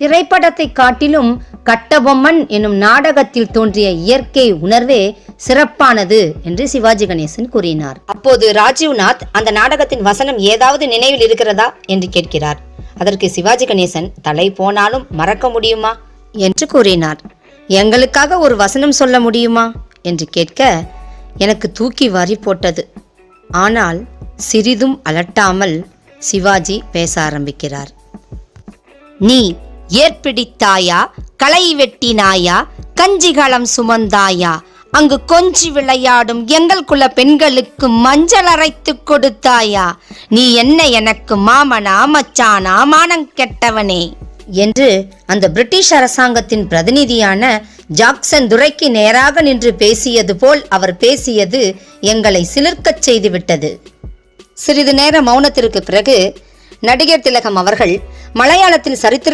திரைப்படத்தை காட்டிலும் கட்டபொம்மன் எனும் நாடகத்தில் தோன்றிய இயற்கை உணர்வே சிறப்பானது என்று சிவாஜி கணேசன் கூறினார். அப்போது ராஜீவ்நாத், அந்த நாடகத்தின் வசனம் ஏதாவது நினைவில் இருக்கிறதா என்று கேட்கிறார். அதற்கு சிவாஜி கணேசன், தலை போனாலும் மறக்க முடியுமா என்று கூறினார். எங்களுக்காக ஒரு வசனம் சொல்ல முடியுமா என்று கேட்க, எனக்கு தூக்கி வாரி போட்டது. ஆனால் சிறிதும் அலட்டாமல் சிவாஜி பேச ஆரம்பிக்கிறார். நீ ஏற்பிடித்தாயா, களை வெட்டினாயா, கஞ்சிகளம் சுமந்தாயா, அங்கு கொஞ்சி விளையாடும் எங்கள் குல பெண்களுக்கு மஞ்சள் அரைத்து கொடுத்தாயா, நீ என்ன எனக்கு மாமனா மச்சானா மானங்கெட்டவனே என்று அந்த பிரிட்டிஷ் அரசாங்கத்தின் பிரதிநிதியான ஜாக்சன் துரைக்கு நேராக நின்று பேசியது போல் அவர் பேசியது எங்களை சிலிர்க்கச் செய்துவிட்டது. சிறிது நேர மௌனத்திற்கு பிறகு நடிகர் திலகம் அவர்கள் மலையாளத்தில் சரித்திர